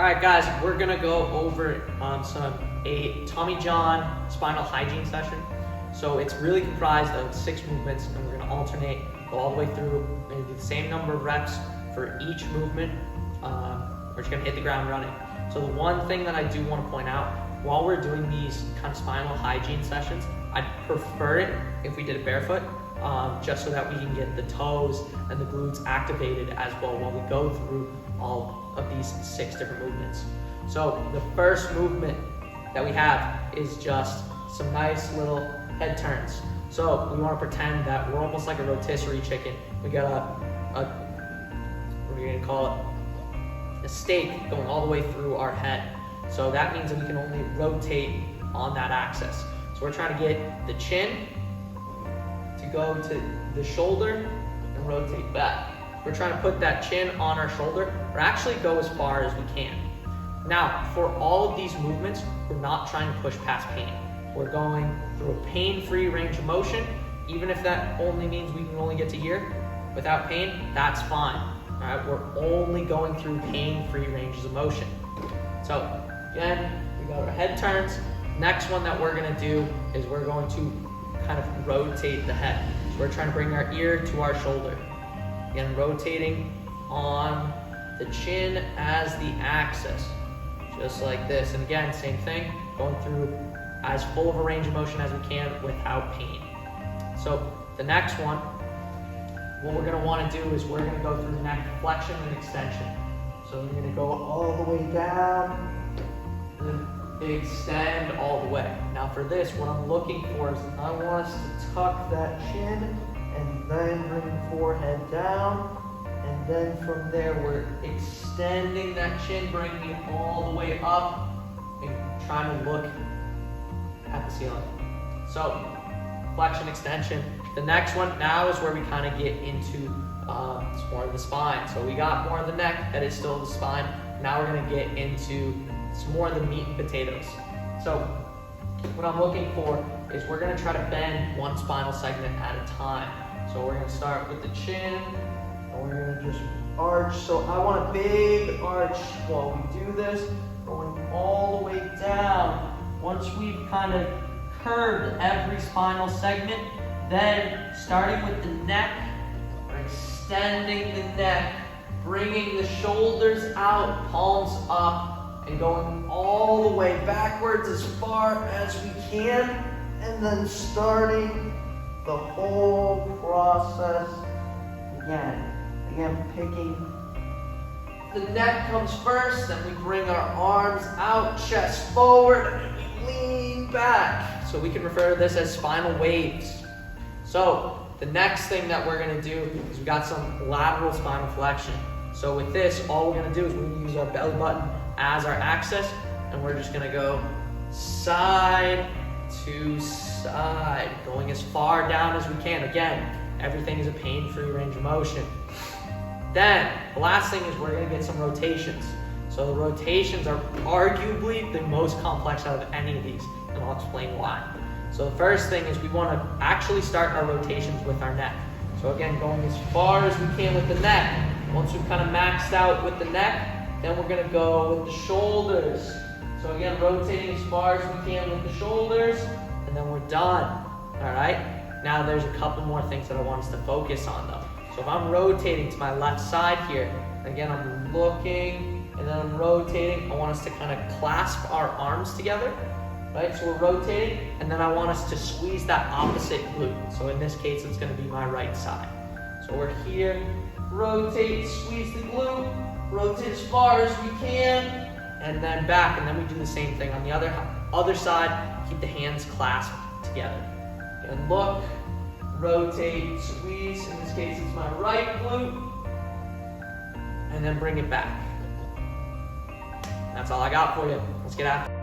All right, guys, we're gonna go over a Tommy John spinal hygiene session. So it's really comprised of 6 movements, and we're gonna alternate, go all the way through. We're gonna do the same number of reps for each movement. We're just gonna hit the ground running. So the one thing that I do want to point out, while we're doing these kind of spinal hygiene sessions, I'd prefer it if we did it barefoot, just so that we can get the toes and the glutes activated as well while we go through all of these 6 different movements. So the first movement that we have is just some nice little head turns. So we want to pretend that we're almost like a rotisserie chicken. We got what are we gonna call it? A steak going all the way through our head. So that means that we can only rotate on that axis. So we're trying to get the chin to go to the shoulder and rotate back. We're trying to put that chin on our shoulder, or actually go as far as we can. Now, for all of these movements, we're not trying to push past pain. We're going through a pain-free range of motion. Even if that only means we can only get to here without pain, that's fine. All right, we're only going through pain-free ranges of motion. So again, we got our head turns. Next one that we're gonna do is we're going to kind of rotate the head. So we're trying to bring our ear to our shoulder. Again, rotating on the chin as the axis, just like this. And again, same thing, going through as full of a range of motion as we can without pain. So the next one, what we're gonna wanna do is we're gonna go through the neck flexion and extension. So we're gonna go all the way down, and then extend all the way. Now for this, what I'm looking for is I want us to tuck that chin and then bring the forehead down. And then from there, we're extending that chin, bringing it all the way up and trying to look at the ceiling. So flexion, extension. The next one now is where we kind of get into more of the spine. So we got more of the neck that is still the spine. Now we're gonna get into some more of the meat and potatoes. So what I'm looking for is we're gonna try to bend one spinal segment at a time. So we're gonna start with the chin, and we're gonna just arch. So I want a big arch while we do this, going all the way down. Once we've kind of curved every spinal segment, then starting with the neck, we're extending the neck, bringing the shoulders out, palms up, and going all the way backwards as far as we can, and then starting the whole process again. Again, picking the neck comes first, then we bring our arms out, chest forward, and we lean back. So we can refer to this as spinal waves. So the next thing that we're gonna do is we got some lateral spinal flexion. So with this, all we're gonna do is we're gonna use our belly button as our axis, and we're just gonna go side to side, going as far down as we can. Again, everything is a pain-free range of motion. Then, the last thing is we're gonna get some rotations. So the rotations are arguably the most complex out of any of these, and I'll explain why. So the first thing is we wanna actually start our rotations with our neck. So again, going as far as we can with the neck. Once we've kind of maxed out with the neck, then we're gonna go with the shoulders. So again, rotating as far as we can with the shoulders, and then we're done, all right? Now there's a couple more things that I want us to focus on though. So if I'm rotating to my left side here, again, I'm looking, and then I'm rotating. I want us to kind of clasp our arms together, right? So we're rotating, and then I want us to squeeze that opposite glute. So in this case, it's gonna be my right side. So we're here, rotate, squeeze the glute, rotate as far as we can, and then back, and then we do the same thing on the other side. Keep the hands clasped together. And look, rotate, squeeze. In this case, it's my right glute, and then bring it back. That's all I got for you. Let's get after it.